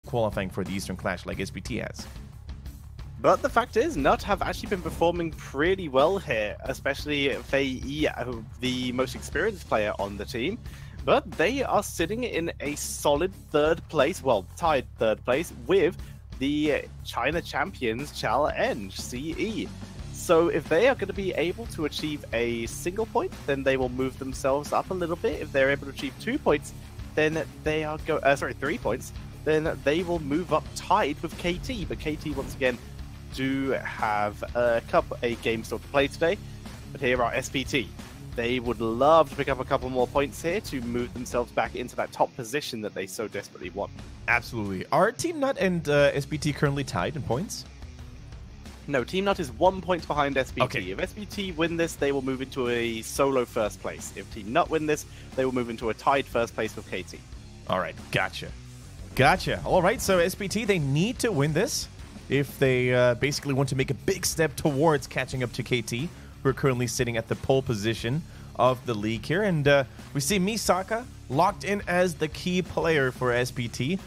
qualifying for the Eastern Clash like SPT has. But the fact is, Nut have actually been performing pretty well here, especially Fei, the most experienced player on the team. But they are sitting in a solid third place, well, tied third place with the China champions Challenge CE. So if they are going to be able to achieve a single point, then they will move themselves up a little bit. If they're able to achieve 2 points, then they are 3 points, then they will move up tied with KT. But KT once again do have a game still to play today. But here are SPT. They would love to pick up a couple more points here to move themselves back into that top position that they so desperately want. Absolutely. Are TeamNut and SPT currently tied in points? No, TeamNut is 1 point behind SPT. Okay. If SPT win this, they will move into a solo first place. If TeamNut win this, they will move into a tied first place with KT. All right, gotcha. Gotcha. All right, so SPT, they need to win this if they basically want to make a big step towards catching up to KT, who are currently sitting at the pole position of the league here. And we see Misaka locked in as the key player for SPT.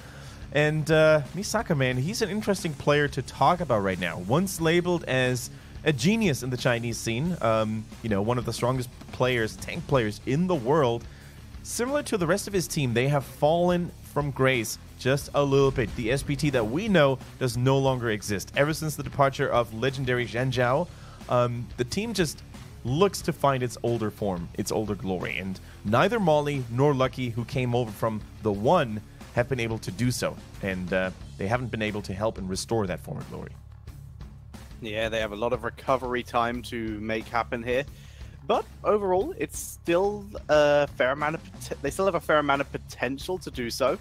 And Misaka, man, he's an interesting player to talk about right now. Once labeled as a genius in the Chinese scene, you know, one of the strongest players, tank players in the world. Similar to the rest of his team, they have fallen from grace just a little bit. The SPT that we know does no longer exist. Ever since the departure of legendary Zhang Zhao, the team just looks to find its older form, its older glory. And neither Molly nor Lucky, who came over from the One, have been able to do so. And they haven't been able to help and restore that former glory. Yeah, they have a lot of recovery time to make happen here. But overall, it's still a fair amount of they still have a fair amount of potential to do so.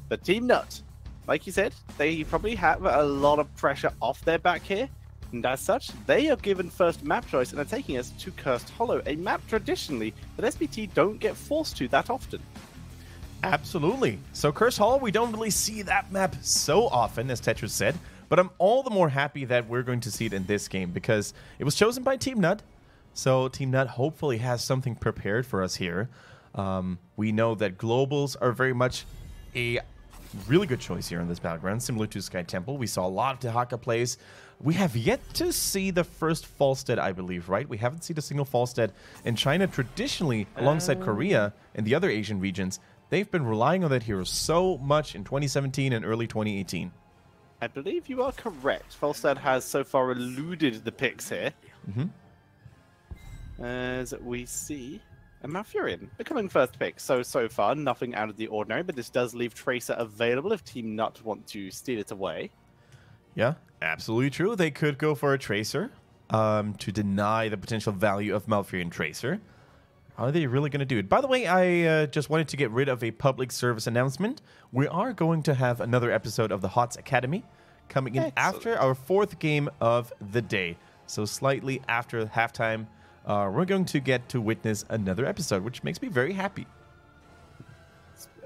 But TeamNut, like you said, they probably have a lot of pressure off their back here. And as such, they are given first map choice and are taking us to Cursed Hollow, a map traditionally that SPT don't get forced to that often. Absolutely. So Cursed Hollow, we don't really see that map so often, as Tetris said. But I'm all the more happy that we're going to see it in this game because it was chosen by TeamNut. So TeamNut hopefully has something prepared for us here. We know that globals are very much a really good choice here in this battleground, similar to Sky Temple. We saw a lot of Dehaka plays. We have yet to see the first Falstead, I believe, right? We haven't seen a single Falstead. In China, traditionally, alongside Korea and the other Asian regions, they've been relying on that hero so much in 2017 and early 2018. I believe you are correct. Falstead has so far eluded the picks here. As we see a Malfurion becoming first pick. So far, nothing out of the ordinary, but this does leave Tracer available if TeamNut want to steal it away. Yeah, absolutely true. They could go for a Tracer to deny the potential value of Malfurion Tracer. Are they really going to do it? By the way, I just wanted to get rid of a public service announcement. We are going to have another episode of the HOTS Academy coming in after our fourth game of the day. So slightly after halftime, we're going to get to witness another episode, which makes me very happy.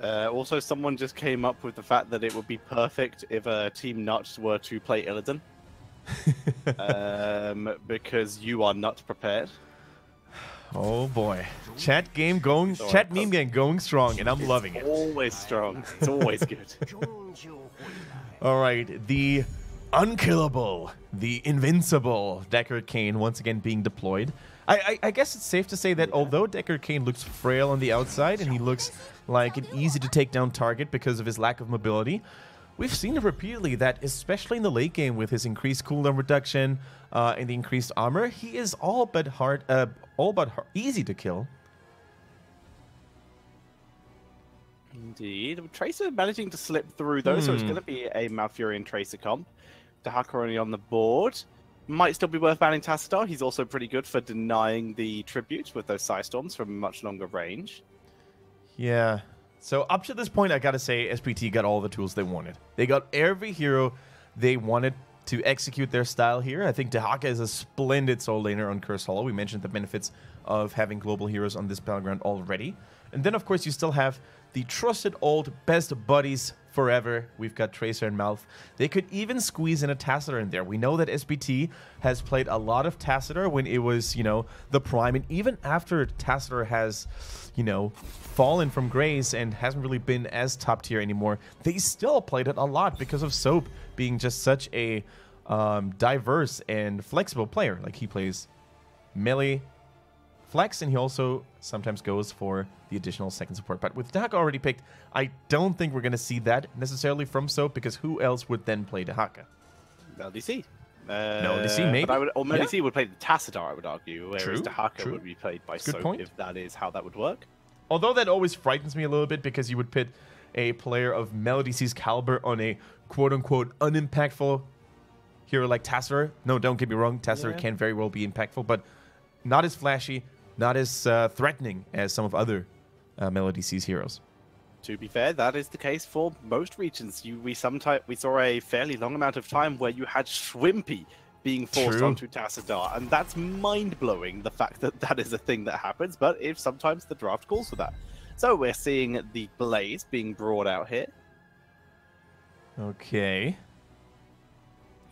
Also, someone just came up with the fact that it would be perfect if TeamNut were to play Illidan. Because you are not prepared. Oh boy. Chat meme game going strong, and I'm loving it. Always strong. It's always good. Alright, the unkillable, the invincible Deckard Cain once again being deployed. I guess it's safe to say that although Deckard Cain looks frail on the outside and he looks like an easy to take down target because of his lack of mobility, we've seen it repeatedly that, especially in the late game with his increased cooldown reduction and the increased armor, he is all but easy to kill. Indeed. Tracer managing to slip through though, so it's going to be a Malfurion Tracer comp. Dehaka only on the board. Might still be worth banning Tassadar. He's also pretty good for denying the tribute with those Psystorms from much longer range. Yeah. So up to this point, I gotta say, SPT got all the tools they wanted. They got every hero they wanted to execute their style here. I think Dehaka is a splendid soul laner on Cursed Hollow. We mentioned the benefits of having global heroes on this battleground already. And then, of course, you still have the trusted old best buddies forever. We've got Tracer and Mouth. They could even squeeze in a Tacitor in there. We know that SPT has played a lot of Tacitor when it was, you know, the prime. And even after Tacitor has, you know, fallen from grace and hasn't really been as top tier anymore, they still played it a lot because of Soap being just such a diverse and flexible player. Like, he plays melee flex, and he also sometimes goes for the additional second support. But with Dehaka already picked, I don't think we're going to see that necessarily from Soap, because who else would then play Dehaka? LDC. LDC, maybe? But LDC would play the Tacitor, I would argue, whereas True, Dehaka true. would be played by Good Soap, point. if that is how that would work. Although that always frightens me a little bit, because you would pit a player of LDC's caliber on a quote-unquote unimpactful hero like Tacitor. No, don't get me wrong, Tacitor can very well be impactful, but not as flashy, not as threatening as some of other LDC's heroes. To be fair, that is the case for most regions. We saw a fairly long amount of time where you had Schwimpy being forced True. onto Tassadar, and that's mind-blowing, the fact that that is a thing that happens, but if sometimes the draft calls for that. So we're seeing the Blaze being brought out here. Okay.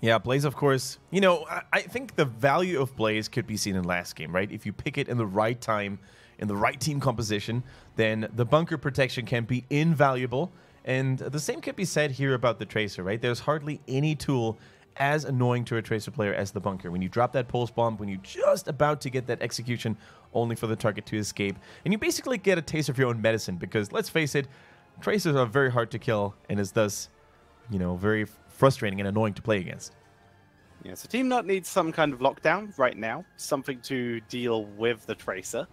Yeah, Blaze, of course. You know, I think the value of Blaze could be seen in last game, right? If you pick it in the right time, in the right team composition, then the bunker protection can be invaluable. And the same could be said here about the Tracer, right? There's hardly any tool as annoying to a Tracer player as the bunker. When you drop that pulse bomb, when you're just about to get that execution only for the target to escape, and you basically get a taste of your own medicine, because let's face it, Tracers are very hard to kill, and is thus, you know, very frustrating and annoying to play against. Yeah, so TeamNut needs some kind of lockdown right now, something to deal with the Tracer.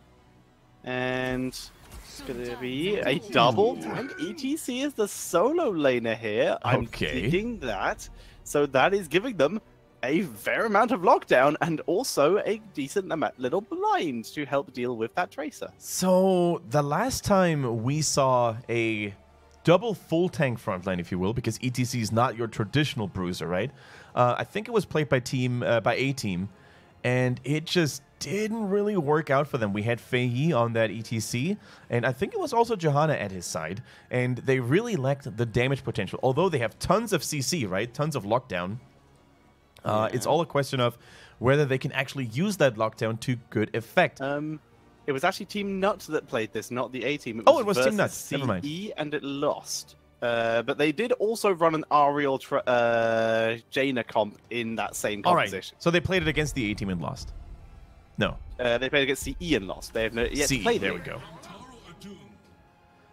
And it's going to be a double tank. ETC is the solo laner here. I'm digging that. So that is giving them a fair amount of lockdown and also a decent little blind to help deal with that Tracer. So the last time we saw a double full tank frontline, if you will, because ETC is not your traditional bruiser, right? I think it was played by A Team, and it just didn't really work out for them. We had Fei Yi on that ETC, and I think it was also Johanna at his side, and they really lacked the damage potential. Although they have tons of CC, right? Tons of lockdown. It's all a question of whether they can actually use that lockdown to good effect. It was actually TeamNut that played this, not the A Team. It was TeamNut. Never mind. And it lost. But they did also run an Ariel Jaina comp in that same composition. All right. So they played it against the A Team and lost. No. They played against CE and lost. They have not yet played. There we go.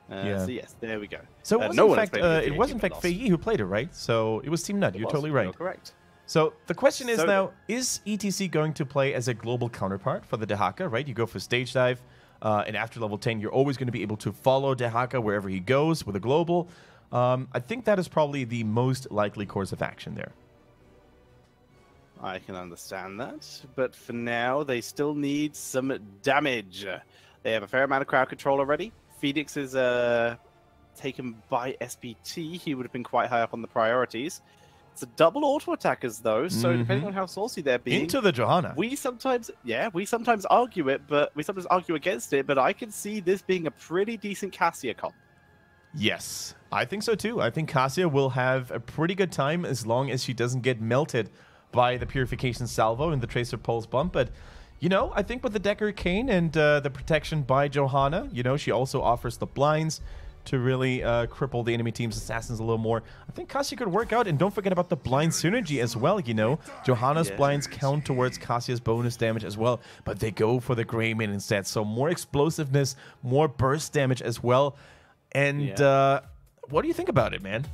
So yes, there we go. So it was in fact Fei Yi who played it, right? So it was TeamNut. You're totally right. You're correct. So the question is now, is ETC going to play as a global counterpart for the Dehaka, right? You go for stage dive, and after level 10, you're always going to be able to follow Dehaka wherever he goes with a global. I think that is probably the most likely course of action there. I can understand that, but for now, they still need some damage. They have a fair amount of crowd control already. Phoenix is taken by SPT. He would have been quite high up on the priorities. It's a double auto attackers though, so depending on how saucy they're being, into the Johanna. We sometimes argue it, but we sometimes argue against it. But I can see this being a pretty decent Cassia comp. Yes, I think so too. I think Cassia will have a pretty good time as long as she doesn't get melted by the Purification Salvo and the Tracer Pulse Bump. But, you know, I think with the Decker Cane and the protection by Johanna, you know, she also offers the blinds to really cripple the enemy team's assassins a little more. I think Cassia could work out, and don't forget about the blind synergy as well, you know. Johanna's blinds count towards Cassia's bonus damage as well, but they go for the Greymane instead. So more explosiveness, more burst damage as well. And what do you think about it, man?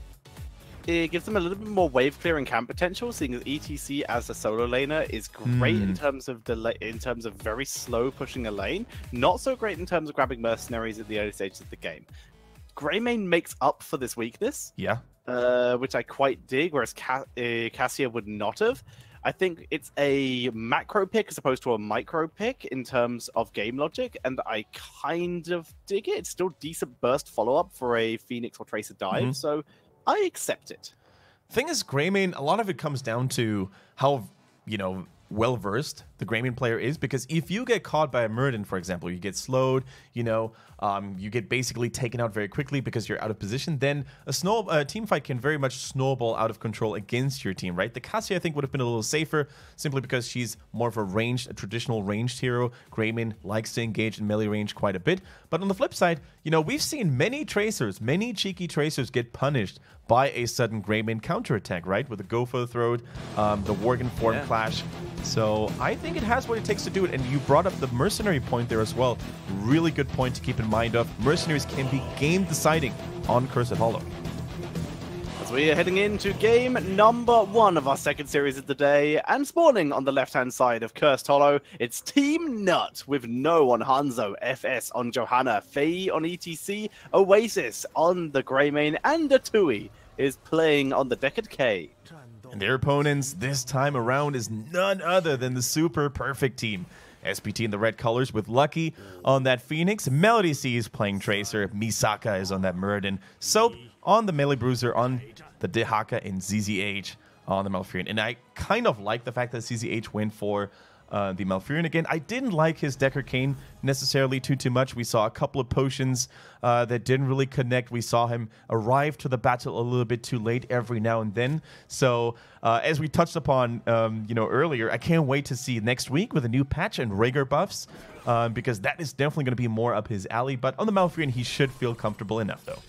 It gives them a little bit more wave clearing camp potential, seeing as ETC as a solo laner is great in terms of very slow pushing a lane. Not so great in terms of grabbing mercenaries at the early stages of the game. Greymane makes up for this weakness, which I quite dig, whereas Cassia would not have. I think it's a macro pick as opposed to a micro pick in terms of game logic, and I kind of dig it. It's still decent burst follow-up for a Phoenix or Tracer dive, so I accept it. Thing is, Greymane, a lot of it comes down to how, you know, well-versed the Greymane player is, because if you get caught by a Murden, for example, you get slowed, you know, you get basically taken out very quickly because you're out of position, then a team fight can very much snowball out of control against your team, right? The Cassia, I think, would have been a little safer simply because she's more of a traditional ranged hero. Greymane likes to engage in melee range quite a bit. But on the flip side, you know, we've seen many cheeky tracers get punished by a sudden Greymane counterattack, right? With the go for the throat, the Worgen form clash. So I think it has what it takes to do it. And you brought up the mercenary point there as well. Really good point to keep in mind of. Mercenaries can be game deciding on Cursed Hollow. As we are heading into game number 1 of our second series of the day, and spawning on the left-hand side of Cursed Hollow, it's TeamNut with No on Hanzo, FS on Johanna, Faye on ETC, Oasis on the Greymane, and Atui is playing on the Decade K. And their opponents this time around is none other than the super perfect team. SPT in the red colors with Lucky on that Phoenix. Melody C is playing Tracer. Misaka is on that Murden. Soap on the Melee Bruiser on the Dehaka, and ZZH on the Malfurion. And I kind of like the fact that ZZH went for the Malfurion again. I didn't like his Decker Cane necessarily too much. We saw a couple of potions that didn't really connect. We saw him arrive to the battle a little bit too late every now and then. So as we touched upon you know, earlier, I can't wait to see next week with a new patch and Rhaegar buffs, because that is definitely going to be more up his alley. But on the Malfurion, he should feel comfortable enough though.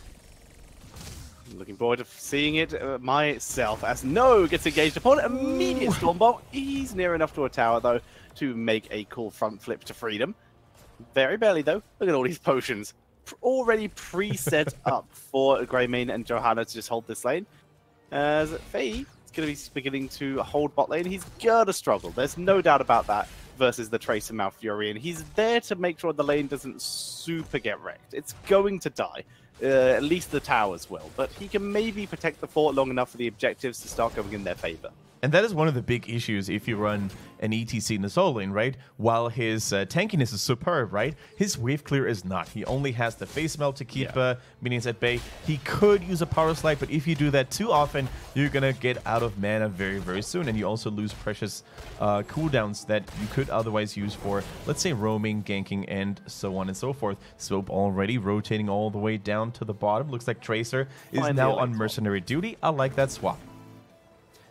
Looking forward to seeing it myself, as No gets engaged upon immediate Stormbolt. He's near enough to a tower, though, to make a cool front flip to freedom. Very barely, though. Look at all these potions. Already pre-set up for Greymane and Johanna to just hold this lane. As Faye is going to be beginning to hold bot lane. He's going to struggle. There's no doubt about that versus the Tracer Malfurion. He's there to make sure the lane doesn't super get wrecked. It's going to die. At least the towers will, but he can maybe protect the fort long enough for the objectives to start going in their favor. And that is one of the big issues if you run an ETC in the solo lane, right? While his tankiness is superb, right? His wave clear is not. He only has the face melt to keep minions at bay. He could use a power slide, but if you do that too often, you're going to get out of mana very soon. And you also lose precious cooldowns that you could otherwise use for, let's say, roaming, ganking, and so on and so forth. Soap already rotating all the way down to the bottom. Looks like Tracer is now on mercenary duty. I like that swap.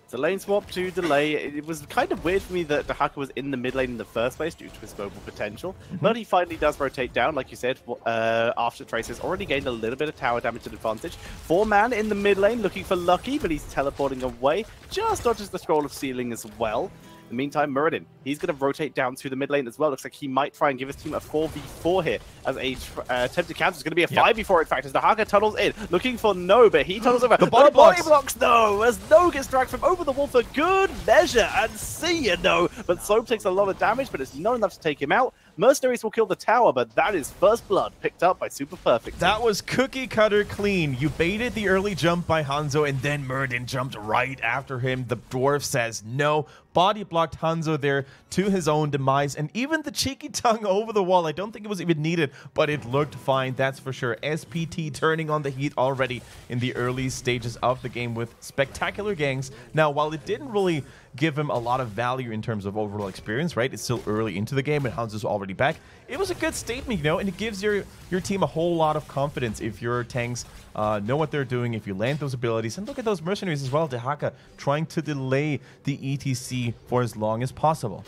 The lane swap to delay. It was kind of weird for me that Dehaka was in the mid lane in the first place due to his global potential, but he finally does rotate down, like you said, after Tracer's already gained a little bit of tower damage and advantage. 4-man in the mid lane looking for Lucky, but he's teleporting away. Just dodges the Scroll of Sealing as well. In the meantime, Muradin, he's going to rotate down to the mid lane as well. Looks like he might try and give his team a 4v4 here as a attempted counter. It's going to be a 5v4 in fact as Dehaka tunnels in, looking for No, but he tunnels over. The body blocks No, as No gets dragged from over the wall for good measure. And see you, No. But Soap takes a lot of damage, but it's not enough to take him out. Mercenaries will kill the tower, but that is first blood picked up by Super Perfect. That was cookie cutter clean. You baited the early jump by Hanzo, and then Murden jumped right after him. The dwarf says no. Body blocked Hanzo there to his own demise, and even the cheeky tongue over the wall, I don't think it was even needed, but it looked fine, that's for sure. SPT turning on the heat already in the early stages of the game with spectacular gangs. Now, while it didn't really give him a lot of value in terms of overall experience, right? It's still early into the game and Hanzo's already back. It was a good statement, you know, and it gives your team a whole lot of confidence if your tanks know what they're doing, if you land those abilities. And look at those mercenaries as well, Dehaka trying to delay the ETC for as long as possible.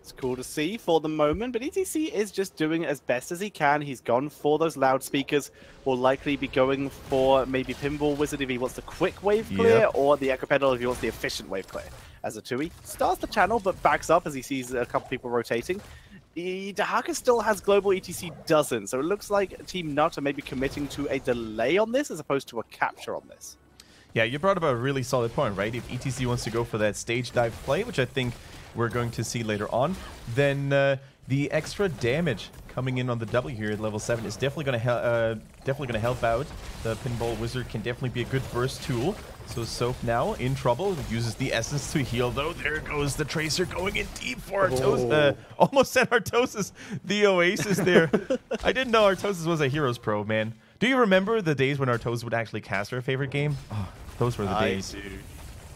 It's cool to see for the moment, but ETC is just doing as best as he can. He's gone for those loudspeakers. Will likely be going for maybe Pinball Wizard if he wants the quick wave clear, or the Echo Pedal if he wants the efficient wave clear. As Atui starts the channel, but backs up as he sees a couple people rotating. Dehaka still has global, ETC doesn't, so it looks like TeamNut are maybe committing to a delay on this as opposed to a capture on this. Yeah, you brought up a really solid point, right? If ETC wants to go for that stage dive play, which I think we're going to see later on, then the extra damage coming in on the W here at level 7 is definitely going to help out. The Pinball Wizard can definitely be a good burst tool. So Soap now in trouble, uses the essence to heal though. There goes the Tracer going in deep for Artosis. Almost sent Artosis the Oasis there. I didn't know Artosis was a Heroes Pro, man. Do you remember the days when Artosis would actually cast her favorite game? Oh, those were the days. I do.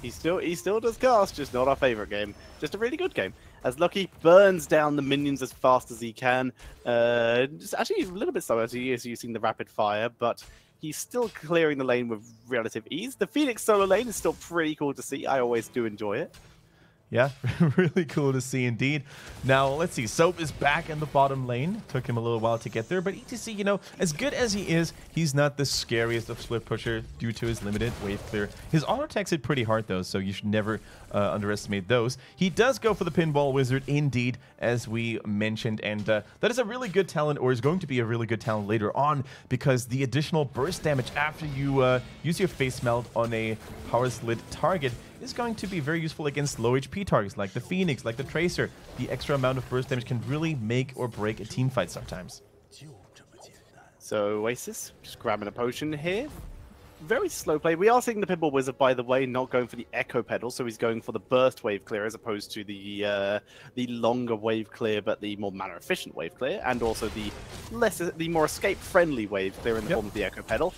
He still does cast, just not our favorite game. Just a really good game. As Lucky burns down the minions as fast as he can. Just actually a little bit slower as he is using the rapid fire, but he's still clearing the lane with relative ease. The Phoenix solo lane is still pretty cool to see. I always do enjoy it. Yeah, really cool to see indeed. Now, let's see. Soap is back in the bottom lane. Took him a little while to get there, but ETC, you know, as good as he is, he's not the scariest of split pusher due to his limited wave clear. His auto attacks hit pretty hard, though, so you should never underestimate those. He does go for the pinball wizard, indeed, as we mentioned, and that is a really good talent, or is going to be a really good talent later on, because the additional burst damage after you use your face melt on a power lit target is going to be very useful against low HP targets like the Phoenix, like the Tracer. The extra amount of burst damage can really make or break a team fight sometimes. So Oasis, just grabbing a potion here. Very slow play. We are seeing the Pinball Wizard, by the way, not going for the Echo Pedal, so he's going for the burst wave clear as opposed to the longer wave clear, but the more mana efficient wave clear, and also the more escape friendly wave clear in the form of the Echo Pedal.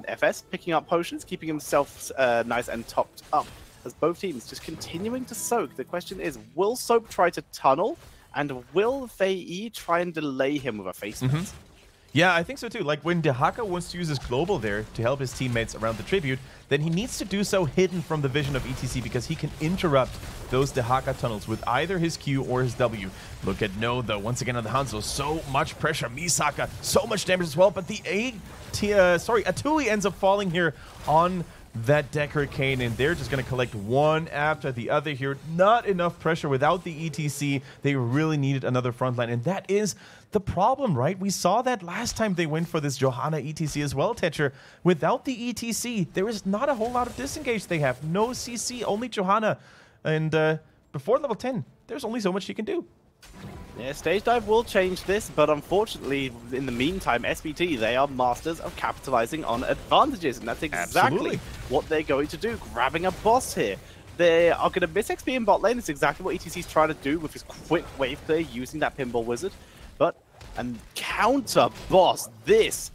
FS picking up potions, keeping himself nice and topped up as both teams just continuing to soak. The question is, will Soap try to tunnel, and will Fei try and delay him with a face melt? Yeah, I think so too. Like when Dehaka wants to use his global there to help his teammates around the tribute, then he needs to do so hidden from the vision of ETC because he can interrupt those Dehaka tunnels with either his Q or his W. Look at No, though. Once again on the Hanzo, so much pressure. Misaka, so much damage as well, but the Atui ends up falling here on that Deck Hurricane, and they're just going to collect one after the other here. Not enough pressure without the ETC. They really needed another frontline, and that is the problem, right? We saw that last time they went for this Johanna ETC as well, Tetcher. Without the ETC, there is not a whole lot of disengage they have. No CC, only Johanna. And before level 10, there's only so much she can do. Yeah, Stage Dive will change this, but unfortunately, in the meantime, SPT, they are masters of capitalizing on advantages, and that's exactly what they're going to do, grabbing a boss here. They are going to miss XP in bot lane. It's exactly what ETC's trying to do with his quick wave clear using that Pinball Wizard. But, and counter boss, this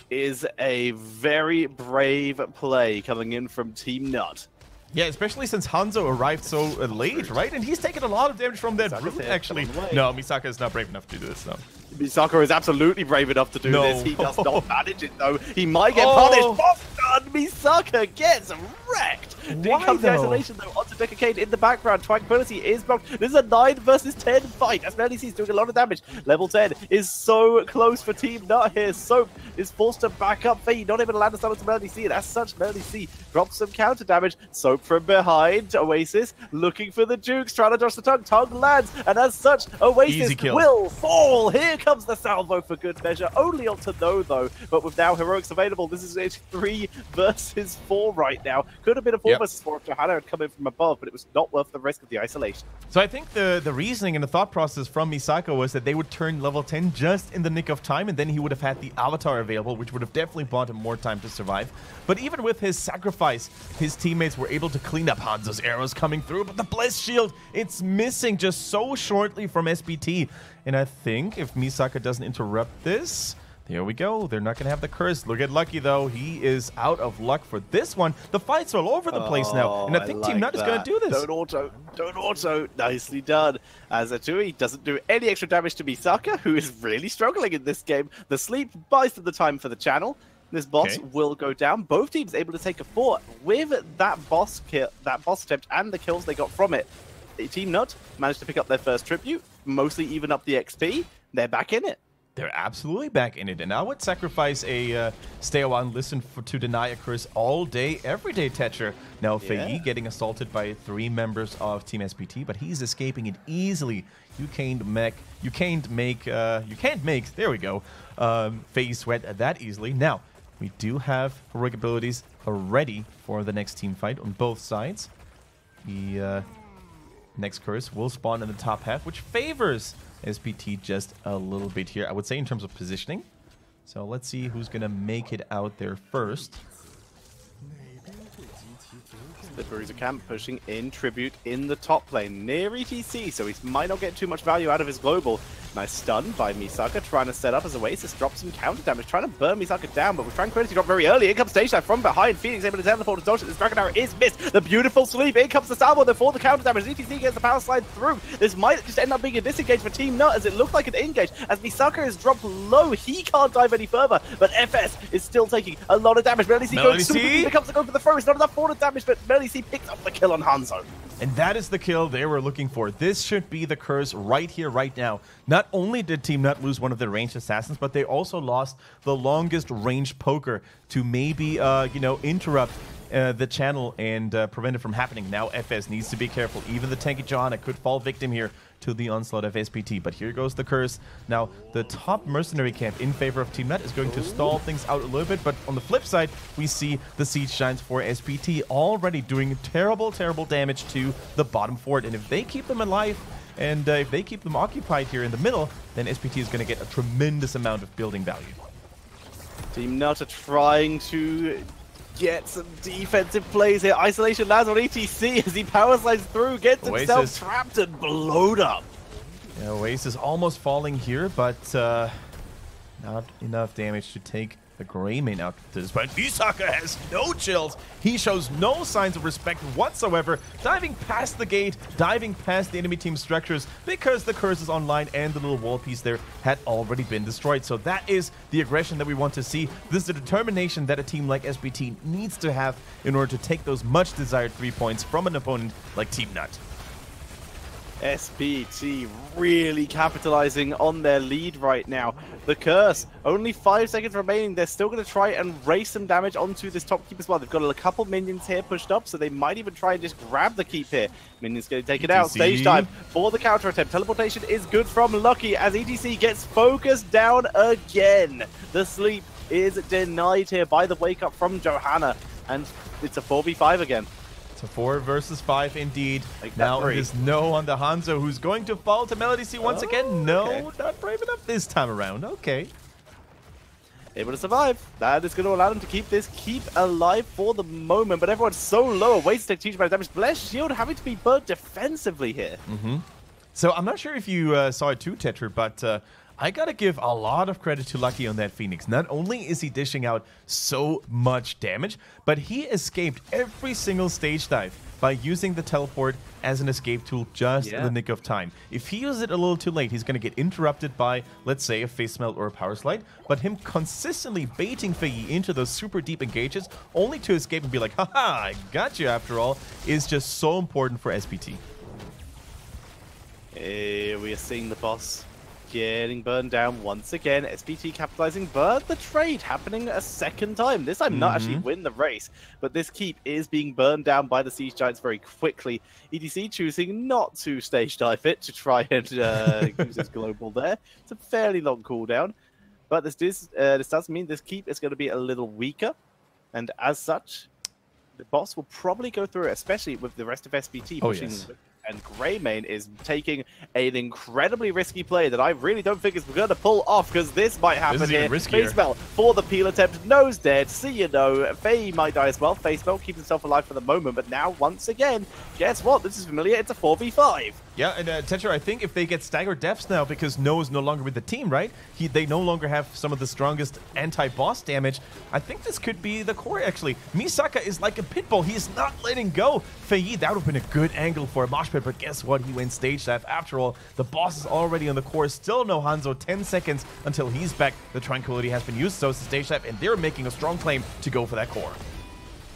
is a very brave play coming in from TeamNut. Yeah, especially since Hanzo arrived so late, right? And he's taken a lot of damage from that root, actually. No, Misaka is not brave enough to do this, no. Misaka is absolutely brave enough to do this. He does not manage it, though. He might get punished. Boss done! Misaka gets wrecked! Why, comes the isolation, though, onto Decade in the background. Tranquility is blocked. This is a 9 versus 10 fight, as Melody is doing a lot of damage. Level 10 is so close for TeamNut here. Soap is forced to back up. Faye not able to land a summon to Melody C, and as such, Melody C drops some counter damage. Soap from behind. Oasis looking for the Jukes, trying to dodge the tongue. Tongue lands, and as such, Oasis will fall. Here comes the salvo for good measure. Only onto No, though, but with now heroics available, this is a 3 versus 4 right now. Could have been a 4 versus 4 if Johanna had come in from above, but it was not worth the risk of the isolation. So I think the reasoning and the thought process from Misaka was that they would turn level 10 just in the nick of time, and then he would have had the avatar available, which would have definitely bought him more time to survive. But even with his sacrifice, his teammates were able to clean up Hanzo's arrows coming through, but the Bless Shield, it's missing just so shortly from SPT. And I think if Misaka doesn't interrupt this, there we go. They're not going to have the curse. Look at Lucky, though. He is out of luck for this one. The fights are all over the place now, and I think TeamNut is going to do this. Don't auto. Nicely done. As Atui doesn't do any extra damage to Misaka, who is really struggling in this game. The sleep buys them the time for the channel. This boss will go down. Both teams able to take a 4 with that boss attempt and the kills they got from it. TeamNut managed to pick up their first tribute, mostly even up the XP. They're back in it. They're absolutely back in it, and I would sacrifice a stay a while and listen to deny a curse all day, every day, Tetcher. Now, Fei getting assaulted by 3 members of Team SPT, but he's escaping it easily. You can't make, there we go, Fei sweat that easily. Now, we do have heroic abilities ready for the next team fight on both sides. The next curse will spawn in the top half, which favors SPT just a little bit here, I would say, in terms of positioning. So let's see who's going to make it out there first. The Bruiser Camp pushing in tribute in the top lane near ETC, so he might not get too much value out of his global. Nice stun by Misaka, trying to set up as Oasis drops some counter damage, trying to burn Misaka down, but with Tranquility drop very early. In comes Stage Dive from behind. Phoenix able to teleport to dodge it. This Dragon Arrow is missed. The beautiful sleep. In comes the Salvo there for the counter damage. ETC gets the power slide through. This might just end up being a disengage for TeamNut as it looked like an engage. As Misaka is dropped low, he can't dive any further, but FS is still taking a lot of damage. Melody goes super deep. Comes to go for the throw. It's not enough for the damage, but Melody picks up the kill on Hanzo. And that is the kill they were looking for. This should be the curse right here, right now. Not only did TeamNut lose one of their ranged assassins, but they also lost the longest range poker to maybe, interrupt the channel and prevent it from happening. Now FS needs to be careful. Even the tanky Johanna could fall victim here to the onslaught of SPT. But here goes the curse. Now, the top mercenary camp in favor of TeamNut is going to stall things out a little bit. But on the flip side, we see the Siege Giants for SPT already doing terrible, terrible damage to the bottom fort. And if they keep them alive, and if they keep them occupied here in the middle, then SPT is going to get a tremendous amount of building value. TeamNut are trying to get some defensive plays here. Isolation lands on ETC as he power slides through, gets himself trapped and blowed up. Yeah, Oasis almost falling here, but not enough damage to take the Greymane out to this point. Misaka has no chills. He shows no signs of respect whatsoever, diving past the gate, diving past the enemy team structures because the curse is online and the little wall piece there had already been destroyed. So that is the aggression that we want to see. This is the determination that a team like SPT needs to have in order to take those much desired 3 points from an opponent like TeamNut. SPT really capitalizing on their lead right now. The curse, only 5 seconds remaining. They're still going to try and race some damage onto this top keep as well. They've got a couple minions here pushed up, so they might even try and just grab the keep here. Minions going to take it out. Stage dive for the counter attempt. Teleportation is good from Lucky as ETC gets focused down again. The sleep is denied here by the wake up from Johanna, and it's a 4v5 again. 4 versus 5 indeed. Now it is no on the Hanzo, who's going to fall to Melody C once again. No, not brave enough this time around. Okay. Able to survive. That is going to allow them to keep this keep alive for the moment, but everyone's so low. Ways to take huge amount of damage. Bless Shield having to be burnt defensively here. So I'm not sure if you saw it too, Tetra, but I gotta give a lot of credit to Lucky on that Phoenix. Not only is he dishing out so much damage, but he escaped every single stage dive by using the teleport as an escape tool just in the nick of time. If he uses it a little too late, he's going to get interrupted by, let's say, a face melt or a power slide. But him consistently baiting Fei into those super deep engages, only to escape and be like, haha, I got you after all, is just so important for SPT. Here we are seeing the boss getting burned down once again. SPT capitalizing, but the trade happening a second time. This time not actually win the race, but this keep is being burned down by the Siege Giants very quickly. ETC choosing not to stage dive it to try and use his global there. It's a fairly long cooldown, but this does mean this keep is going to be a little weaker, and as such, the boss will probably go through it, especially with the rest of SPT pushing. And Greymane is taking an incredibly risky play that I really don't think is going to pull off, because this might happen here. Face melt for the peel attempt. No's dead. See you know. Faye might die as well. Face melt keeps himself alive for the moment, but now once again, guess what? This is familiar. It's a 4v5. Yeah, and Tetra, I think if they get staggered deaths now, because No is no longer with the team, right? They no longer have some of the strongest anti-boss damage. I think this could be the core, actually. Misaka is like a pit bull. He's not letting go. Fei, that would have been a good angle for a mosh pit, but guess what? He went stage dive. After all, the boss is already on the core. Still no Hanzo. 10 seconds until he's back. The Tranquility has been used, so it's the stage dive, and they're making a strong claim to go for that core.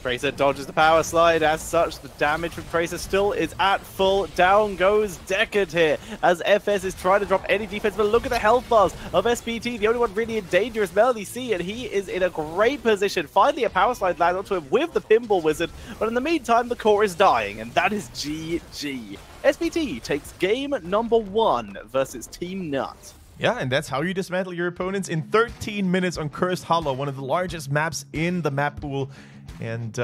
Tracer dodges the power slide. As such, the damage from Tracer still is at full. Down goes Deckard here as FS is trying to drop any defense, but look at the health bars of SPT. The only one really in danger is Melody C, and he is in a great position. Finally, a power slide lands onto him with the Pinball Wizard, but in the meantime, the core is dying, and that is GG. SPT takes game number 1 versus TeamNut. Yeah, and that's how you dismantle your opponents in 13 minutes on Cursed Hollow, one of the largest maps in the map pool. And